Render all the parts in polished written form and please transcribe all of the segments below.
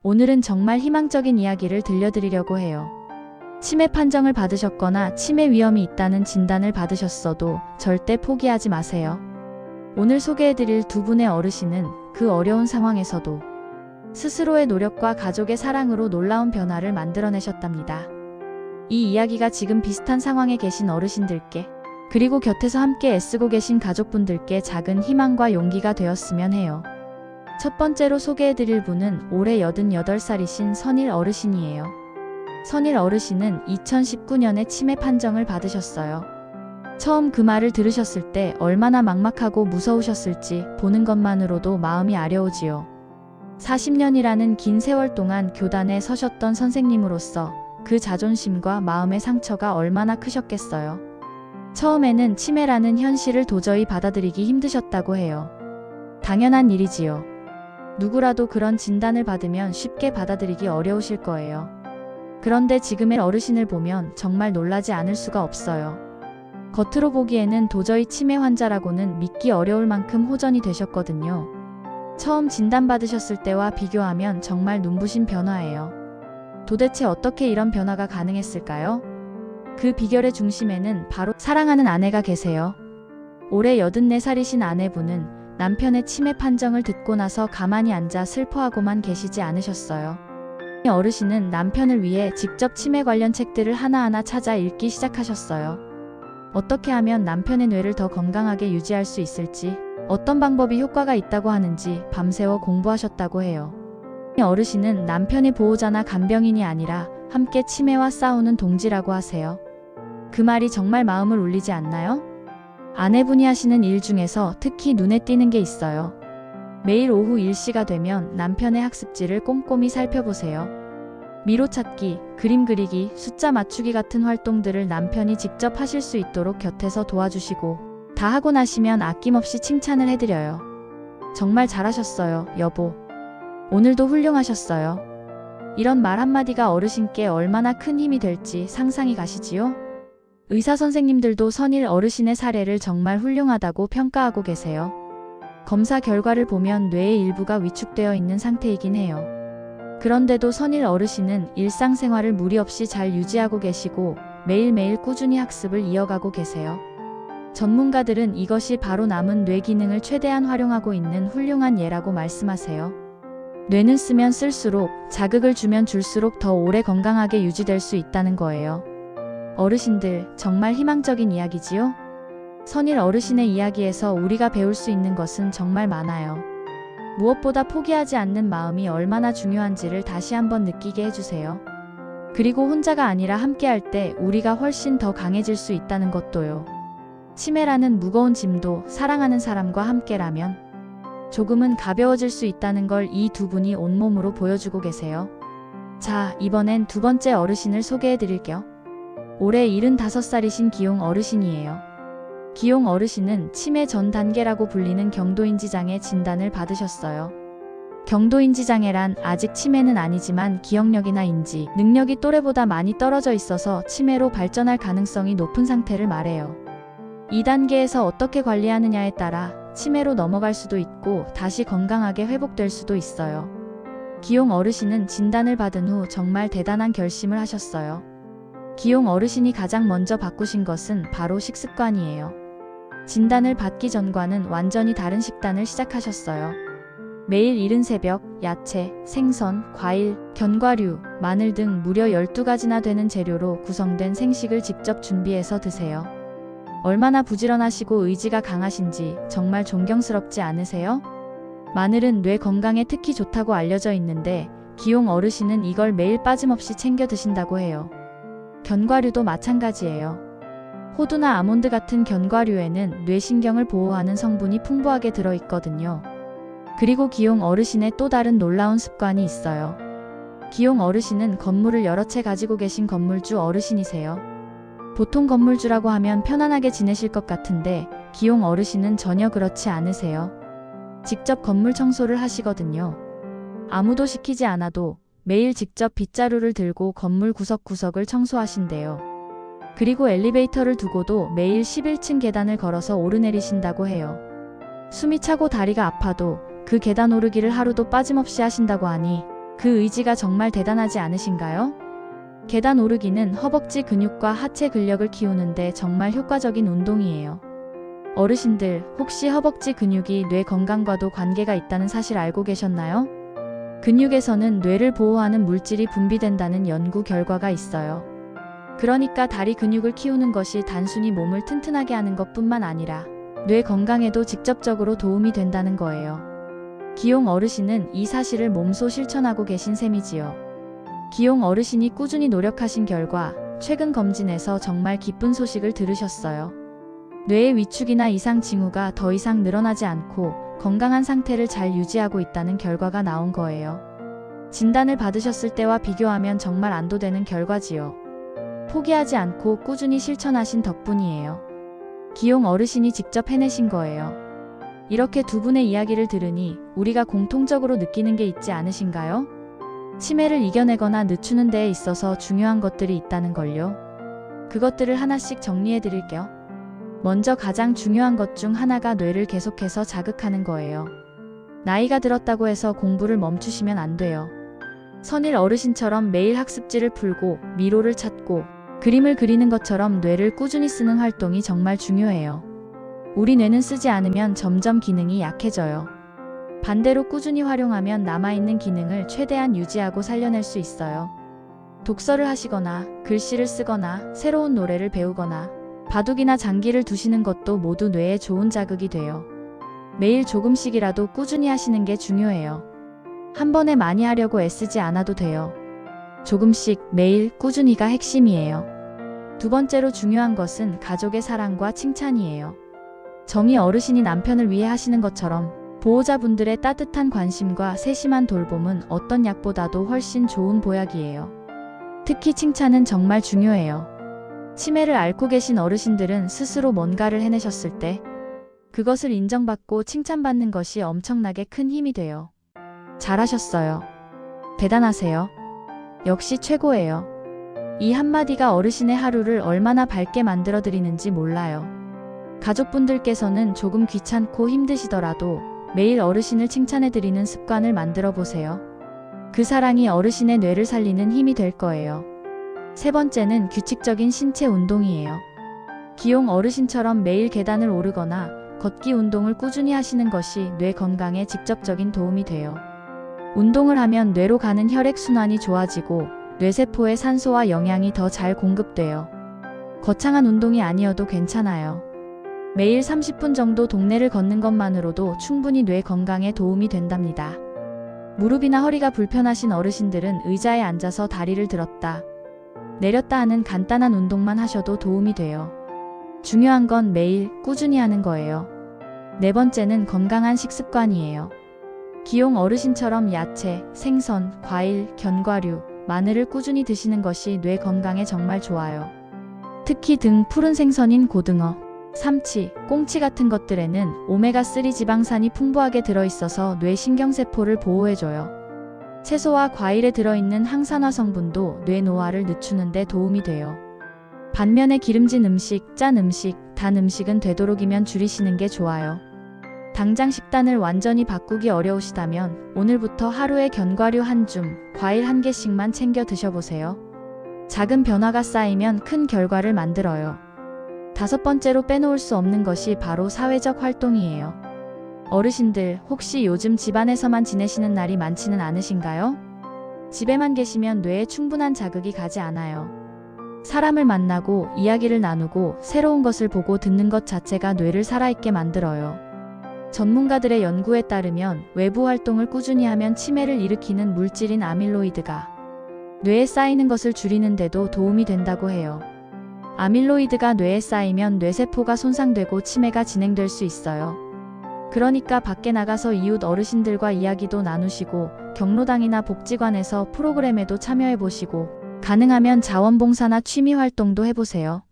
오늘은 정말 희망적인 이야기를 들려드리려고 해요. 치매 판정을 받으셨거나 치매 위험이 있다는 진단을 받으셨어도 절대 포기하지 마세요. 오늘 소개해드릴 두 분의 어르신은 그 어려운 상황에서도 스스로의 노력과 가족의 사랑으로 놀라운 변화를 만들어내셨답니다. 이 이야기가 지금 비슷한 상황에 계신 어르신들께, 그리고 곁에서 함께 애쓰고 계신 가족분들께 작은 희망과 용기가 되었으면 해요. 첫 번째로 소개해드릴 분은 올해 88살이신 선일 어르신이에요. 선일 어르신은 2019년에 치매 판정을 받으셨어요. 처음 그 말을 들으셨을 때 얼마나 막막하고 무서우셨을지 보는 것만으로도 마음이 아려오지요. 40년이라는 긴 세월 동안 교단에 서셨던 선생님으로서 그 자존심과 마음의 상처가 얼마나 크셨겠어요. 처음에는 치매라는 현실을 도저히 받아들이기 힘드셨다고 해요. 당연한 일이지요. 누구라도 그런 진단을 받으면 쉽게 받아들이기 어려우실 거예요. 그런데 지금의 어르신을 보면 정말 놀라지 않을 수가 없어요. 겉으로 보기에는 도저히 치매 환자라고는 믿기 어려울 만큼 호전이 되셨거든요. 처음 진단받으셨을 때와 비교하면 정말 눈부신 변화예요. 도대체 어떻게 이런 변화가 가능했을까요? 그 비결의 중심에는 바로 사랑하는 아내가 계세요. 올해 84살이신 아내분은 남편의 치매 판정을 듣고 나서 가만히 앉아 슬퍼하고만 계시지 않으셨어요. 어르신은 남편을 위해 직접 치매 관련 책들을 하나하나 찾아 읽기 시작하셨어요. 어떻게 하면 남편의 뇌를 더 건강하게 유지할 수 있을지, 어떤 방법이 효과가 있다고 하는지 밤새워 공부하셨다고 해요. 어르신은 남편의 보호자나 간병인이 아니라 함께 치매와 싸우는 동지라고 하세요. 그 말이 정말 마음을 울리지 않나요? 아내분이 하시는 일 중에서 특히 눈에 띄는 게 있어요. 매일 오후 일시가 되면 남편의 학습지를 꼼꼼히 살펴보세요. 미로 찾기, 그림 그리기, 숫자 맞추기 같은 활동들을 남편이 직접 하실 수 있도록 곁에서 도와주시고, 다 하고 나시면 아낌없이 칭찬을 해드려요. 정말 잘하셨어요, 여보. 오늘도 훌륭하셨어요. 이런 말 한마디가 어르신께 얼마나 큰 힘이 될지 상상이 가시지요? 의사 선생님들도 선일 어르신의 사례를 정말 훌륭하다고 평가하고 계세요. 검사 결과를 보면 뇌의 일부가 위축되어 있는 상태이긴 해요. 그런데도 선일 어르신은 일상생활을 무리 없이 잘 유지하고 계시고 매일매일 꾸준히 학습을 이어가고 계세요. 전문가들은 이것이 바로 남은 뇌 기능을 최대한 활용하고 있는 훌륭한 예라고 말씀하세요. 뇌는 쓰면 쓸수록, 자극을 주면 줄수록 더 오래 건강하게 유지될 수 있다는 거예요. 어르신들, 정말 희망적인 이야기지요? 선일 어르신의 이야기에서 우리가 배울 수 있는 것은 정말 많아요. 무엇보다 포기하지 않는 마음이 얼마나 중요한지를 다시 한번 느끼게 해주세요. 그리고 혼자가 아니라 함께할 때 우리가 훨씬 더 강해질 수 있다는 것도요. 치매라는 무거운 짐도 사랑하는 사람과 함께라면 조금은 가벼워질 수 있다는 걸 이 두 분이 온몸으로 보여주고 계세요. 자, 이번엔 두 번째 어르신을 소개해드릴게요. 올해 75살이신 기용 어르신이에요. 기용 어르신은 치매 전 단계라고 불리는 경도인지장애 진단을 받으셨어요. 경도인지장애란 아직 치매는 아니지만 기억력이나 인지, 능력이 또래보다 많이 떨어져 있어서 치매로 발전할 가능성이 높은 상태를 말해요. 이 단계에서 어떻게 관리하느냐에 따라 치매로 넘어갈 수도 있고 다시 건강하게 회복될 수도 있어요. 기용 어르신은 진단을 받은 후 정말 대단한 결심을 하셨어요. 기용 어르신이 가장 먼저 바꾸신 것은 바로 식습관이에요. 진단을 받기 전과는 완전히 다른 식단을 시작하셨어요. 매일 이른 새벽, 야채, 생선, 과일, 견과류, 마늘 등 무려 12가지나 되는 재료로 구성된 생식을 직접 준비해서 드세요. 얼마나 부지런하시고 의지가 강하신지 정말 존경스럽지 않으세요? 마늘은 뇌 건강에 특히 좋다고 알려져 있는데 기용 어르신은 이걸 매일 빠짐없이 챙겨 드신다고 해요. 견과류도 마찬가지예요. 호두나 아몬드 같은 견과류에는 뇌신경을 보호하는 성분이 풍부하게 들어있거든요. 그리고 기용 어르신의 또 다른 놀라운 습관이 있어요. 기용 어르신은 건물을 여러 채 가지고 계신 건물주 어르신이세요. 보통 건물주라고 하면 편안하게 지내실 것 같은데 기용 어르신은 전혀 그렇지 않으세요. 직접 건물 청소를 하시거든요. 아무도 시키지 않아도 매일 직접 빗자루를 들고 건물 구석구석을 청소하신대요. 그리고 엘리베이터를 두고도 매일 11층 계단을 걸어서 오르내리신다고 해요. 숨이 차고 다리가 아파도 그 계단 오르기를 하루도 빠짐없이 하신다고 하니 그 의지가 정말 대단하지 않으신가요? 계단 오르기는 허벅지 근육과 하체 근력을 키우는데 정말 효과적인 운동이에요. 어르신들, 혹시 허벅지 근육이 뇌 건강과도 관계가 있다는 사실 알고 계셨나요? 근육에서는 뇌를 보호하는 물질이 분비된다는 연구 결과가 있어요. 그러니까 다리 근육을 키우는 것이 단순히 몸을 튼튼하게 하는 것뿐만 아니라 뇌 건강에도 직접적으로 도움이 된다는 거예요. 기용 어르신은 이 사실을 몸소 실천하고 계신 셈이지요. 기용 어르신이 꾸준히 노력하신 결과 최근 검진에서 정말 기쁜 소식을 들으셨어요. 뇌의 위축이나 이상 징후가 더 이상 늘어나지 않고 건강한 상태를 잘 유지하고 있다는 결과가 나온 거예요. 진단을 받으셨을 때와 비교하면 정말 안도되는 결과지요. 포기하지 않고 꾸준히 실천하신 덕분이에요. 기용 어르신이 직접 해내신 거예요. 이렇게 두 분의 이야기를 들으니 우리가 공통적으로 느끼는 게 있지 않으신가요? 치매를 이겨내거나 늦추는 데에 있어서 중요한 것들이 있다는 걸요. 그것들을 하나씩 정리해 드릴게요. 먼저 가장 중요한 것 중 하나가 뇌를 계속해서 자극하는 거예요. 나이가 들었다고 해서 공부를 멈추시면 안 돼요. 선일 어르신처럼 매일 학습지를 풀고 미로를 찾고 그림을 그리는 것처럼 뇌를 꾸준히 쓰는 활동이 정말 중요해요. 우리 뇌는 쓰지 않으면 점점 기능이 약해져요. 반대로 꾸준히 활용하면 남아있는 기능을 최대한 유지하고 살려낼 수 있어요. 독서를 하시거나 글씨를 쓰거나 새로운 노래를 배우거나 바둑이나 장기를 두시는 것도 모두 뇌에 좋은 자극이 돼요. 매일 조금씩이라도 꾸준히 하시는 게 중요해요. 한 번에 많이 하려고 애쓰지 않아도 돼요. 조금씩 매일 꾸준히가 핵심이에요. 두 번째로 중요한 것은 가족의 사랑과 칭찬이에요. 정희 어르신이 남편을 위해 하시는 것처럼 보호자분들의 따뜻한 관심과 세심한 돌봄은 어떤 약보다도 훨씬 좋은 보약이에요. 특히 칭찬은 정말 중요해요. 치매를 앓고 계신 어르신들은 스스로 뭔가를 해내셨을 때 그것을 인정받고 칭찬받는 것이 엄청나게 큰 힘이 돼요. 잘하셨어요. 대단하세요. 역시 최고예요. 이 한마디가 어르신의 하루를 얼마나 밝게 만들어드리는지 몰라요. 가족분들께서는 조금 귀찮고 힘드시더라도 매일 어르신을 칭찬해드리는 습관을 만들어 보세요. 그 사랑이 어르신의 뇌를 살리는 힘이 될 거예요. 세 번째는 규칙적인 신체 운동이에요. 기용 어르신처럼 매일 계단을 오르거나 걷기 운동을 꾸준히 하시는 것이 뇌 건강에 직접적인 도움이 돼요. 운동을 하면 뇌로 가는 혈액순환이 좋아지고 뇌세포에 산소와 영양이 더 잘 공급돼요. 거창한 운동이 아니어도 괜찮아요. 매일 30분 정도 동네를 걷는 것만으로도 충분히 뇌 건강에 도움이 된답니다. 무릎이나 허리가 불편하신 어르신들은 의자에 앉아서 다리를 들었다 내렸다 하는 간단한 운동만 하셔도 도움이 돼요. 중요한 건 매일 꾸준히 하는 거예요. 네 번째는 건강한 식습관이에요. 기용 어르신처럼 야채, 생선, 과일, 견과류, 마늘을 꾸준히 드시는 것이 뇌 건강에 정말 좋아요. 특히 등 푸른 생선인 고등어, 삼치, 꽁치 같은 것들에는 오메가3 지방산이 풍부하게 들어있어서 뇌 신경세포를 보호해줘요. 채소와 과일에 들어있는 항산화 성분도 뇌 노화를 늦추는 데 도움이 돼요. 반면에 기름진 음식, 짠 음식, 단 음식은 되도록이면 줄이시는 게 좋아요. 당장 식단을 완전히 바꾸기 어려우시다면 오늘부터 하루에 견과류 한 줌, 과일 한 개씩만 챙겨 드셔보세요. 작은 변화가 쌓이면 큰 결과를 만들어요. 다섯 번째로 빼놓을 수 없는 것이 바로 사회적 활동이에요. 어르신들, 혹시 요즘 집안에서만 지내시는 날이 많지는 않으신가요? 집에만 계시면 뇌에 충분한 자극이 가지 않아요. 사람을 만나고 이야기를 나누고 새로운 것을 보고 듣는 것 자체가 뇌를 살아있게 만들어요. 전문가들의 연구에 따르면 외부 활동을 꾸준히 하면 치매를 일으키는 물질인 아밀로이드가 뇌에 쌓이는 것을 줄이는 데도 도움이 된다고 해요. 아밀로이드가 뇌에 쌓이면 뇌세포가 손상되고 치매가 진행될 수 있어요. 그러니까 밖에 나가서 이웃 어르신들과 이야기도 나누시고 경로당이나 복지관에서 프로그램에도 참여해보시고 가능하면 자원봉사나 취미활동도 해보세요.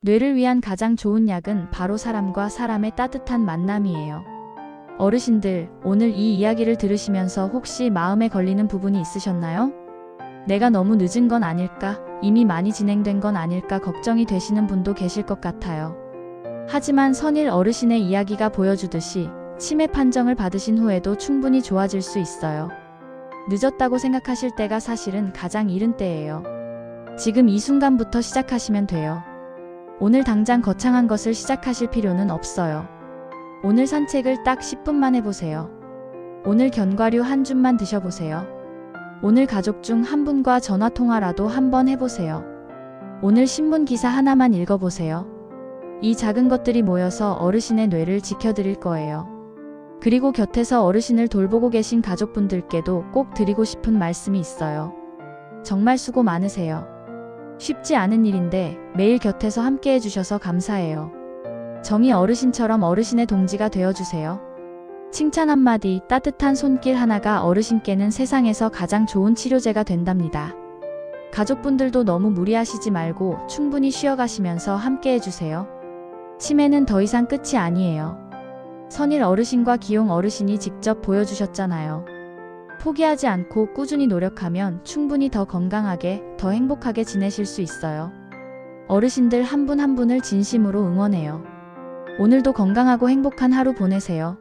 뇌를 위한 가장 좋은 약은 바로 사람과 사람의 따뜻한 만남이에요. 어르신들, 오늘 이 이야기를 들으시면서 혹시 마음에 걸리는 부분이 있으셨나요? 내가 너무 늦은 건 아닐까? 이미 많이 진행된 건 아닐까 걱정이 되시는 분도 계실 것 같아요. 하지만 선일 어르신의 이야기가 보여주듯이 치매 판정을 받으신 후에도 충분히 좋아질 수 있어요. 늦었다고 생각하실 때가 사실은 가장 이른 때예요. 지금 이 순간부터 시작하시면 돼요. 오늘 당장 거창한 것을 시작하실 필요는 없어요. 오늘 산책을 딱 10분만 해보세요. 오늘 견과류 한 줌만 드셔보세요. 오늘 가족 중 한 분과 전화 통화라도 한번 해보세요. 오늘 신문 기사 하나만 읽어보세요. 이 작은 것들이 모여서 어르신의 뇌를 지켜드릴 거예요. 그리고 곁에서 어르신을 돌보고 계신 가족분들께도 꼭 드리고 싶은 말씀이 있어요. 정말 수고 많으세요. 쉽지 않은 일인데 매일 곁에서 함께 해주셔서 감사해요. 정희 어르신처럼 어르신의 동지가 되어주세요. 칭찬 한마디, 따뜻한 손길 하나가 어르신께는 세상에서 가장 좋은 치료제가 된답니다. 가족분들도 너무 무리하시지 말고 충분히 쉬어가시면서 함께 해주세요. 치매는 더 이상 끝이 아니에요. 선일 어르신과 기용 어르신이 직접 보여주셨잖아요. 포기하지 않고 꾸준히 노력하면 충분히 더 건강하게, 더 행복하게 지내실 수 있어요. 어르신들 한 분 한 분을 진심으로 응원해요. 오늘도 건강하고 행복한 하루 보내세요.